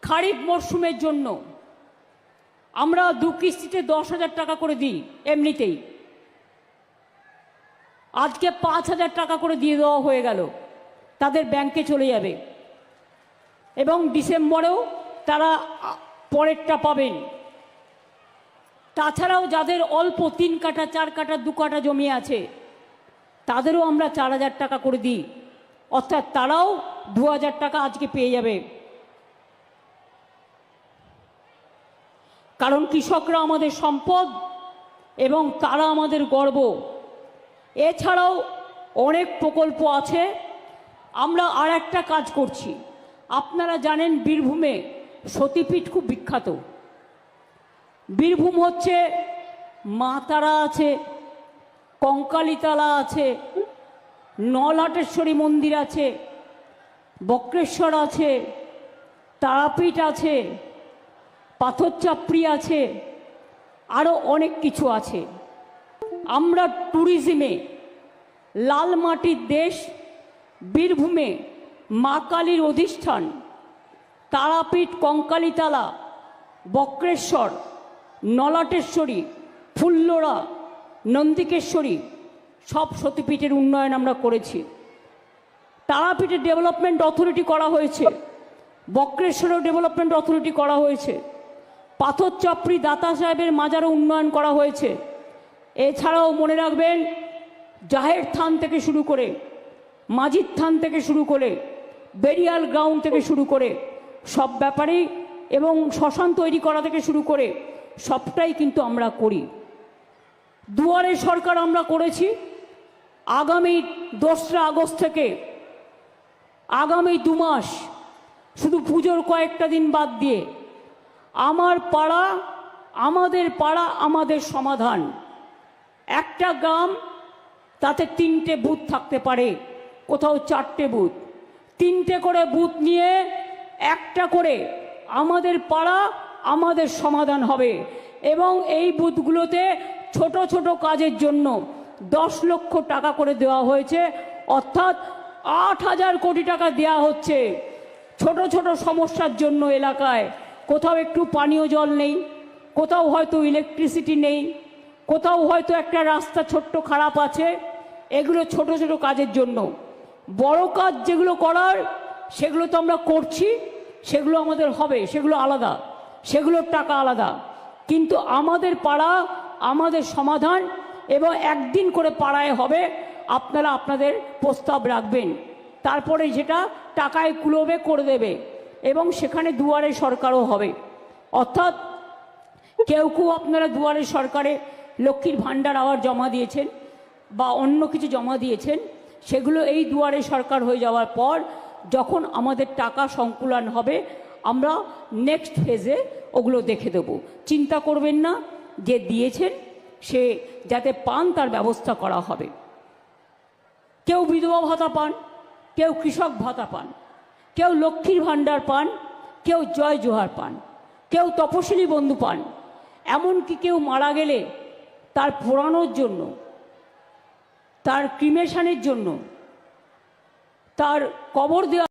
খারিফ মরশুমের জন্য আমরা 2 কিস্তিতে 10,000 টাকা করে দিই এমনিতেই। আজকে 5,000 টাকা করে দিয়ে দেওয়া হয়ে গেল, তাদের ব্যাংকে চলে যাবে এবং ডিসেম্বরেও তারা পরেরটা পাবেন। তাছাড়াও যাদের অল্প 3 কাঠা 4 কাঠা 2 কাঠা জমি আছে তাদেরও আমরা 4,000 টাকা করে দিই, অর্থাৎ তারাও 2,000 টাকা আজকে পেয়ে যাবে। কারণ কৃষকরা আমাদের সম্পদ এবং তারা আমাদের গর্ব। এছাড়াও অনেক প্রকল্প আছে। আমরা আর একটা কাজ করছি। আপনারা জানেন বীরভূমে সতীপীঠ খুব বিখ্যাত। বীরভূম হচ্ছে মা তারা আছে, কঙ্কালীতলা আছে, নলহাটেশ্বরী মন্দির আছে, বক্রেশ্বর আছে, তারাপীঠ আছে, পাথরচাপড়ি আছে, আরও অনেক কিছু আছে। আমরা ট্যুরিজমে লাল মাটির দেশ। বীরভূমে মা কালীর অধিষ্ঠান, তারাপীঠ, কঙ্কালীতলা, বক্রেশ্বর, নলহাটেশ্বরী, ফুল্লরা, নন্দিকেশ্বরী সব সতীপীঠের উন্নয়ন আমরা করেছি। তারাপীঠের ডেভেলপমেন্ট অথরিটি করা হয়েছে, বক্রেশ্বরেও ডেভেলপমেন্ট অথরিটি করা হয়েছে, পাথরচাপড়ি দাতা সাহেবের মাজারও উন্নয়ন করা হয়েছে। এছাড়াও মনে রাখবেন জাহের থান থেকে শুরু করে, মাঝির থান থেকে শুরু করে, বেরিয়াল গ্রাউন্ড থেকে শুরু করে সব ব্যাপারেই এবং শ্মশান তৈরি করা থেকে শুরু করে সবটাই কিন্তু আমরা করি। দুয়ারে সরকার আমরা করেছি। আগামী 2রা আগস্ট থেকে আগামী 2 মাস শুধু পুজোর কয়েকটা দিন বাদ দিয়ে আমার পাড়া আমাদের সমাধান। একটা গ্রাম, তাতে 3টে বুথ থাকতে পারে, কোথাও 4টে বুথ, 3টে করে বুথ নিয়ে একটা করে আমাদের পাড়া আমাদের সমাধান হবে। এবং এই বুথগুলোতে ছোট ছোট কাজের জন্য 10 লক্ষ টাকা করে দেওয়া হয়েছে, অর্থাৎ 8,000 কোটি টাকা দেওয়া হচ্ছে ছোট ছোট সমস্যার জন্য। এলাকায় কোথাও একটু পানীয় জল নেই, কোথাও হয়তো ইলেকট্রিসিটি নেই, কোথাও হয়তো একটা রাস্তা ছোট্ট খারাপ আছে, এগুলো ছোট ছোট কাজের জন্য। বড় কাজ যেগুলো করার সেগুলো তো আমরা করছি, সেগুলো আমাদের হবে, সেগুলো আলাদা, সেগুলোর টাকা আলাদা। কিন্তু আমাদের পাড়া আমাদের সমাধান, এবং একদিন করে পাড়ায় হবে। আপনারা আপনাদের প্রস্তাব রাখবেন, তারপরে যেটা টাকায় কুলোবে করে দেবে, এবং সেখানে দুয়ারে সরকারও হবে। অর্থাৎ কেউ আপনারা দুয়ারে সরকারে লক্ষ্মীর ভাণ্ডার আবার জমা দিয়েছেন বা অন্য কিছু জমা দিয়েছেন, সেগুলো এই দুয়ারে সরকার হয়ে যাওয়ার পর যখন আমাদের টাকা সংকুলন হবে আমরা নেক্সট ফেজে ওগুলো দেখে দেব। চিন্তা করবেন না, যে দিয়েছেন সে যাতে পান তার ব্যবস্থা করা হবে। কেউ বিধবা ভাতা পান, কেউ কৃষক ভাতা পান, কেউ লক্ষ্মীর ভাণ্ডার পান, কেউ জয় জোহার পান, কেউ তপশিলি বন্ধু পান। এমনকি কেউ মারা গেলে তার পোড়ানোর জন্য, তার ক্রিমেশনের জন্য, তার কবর দেওয়া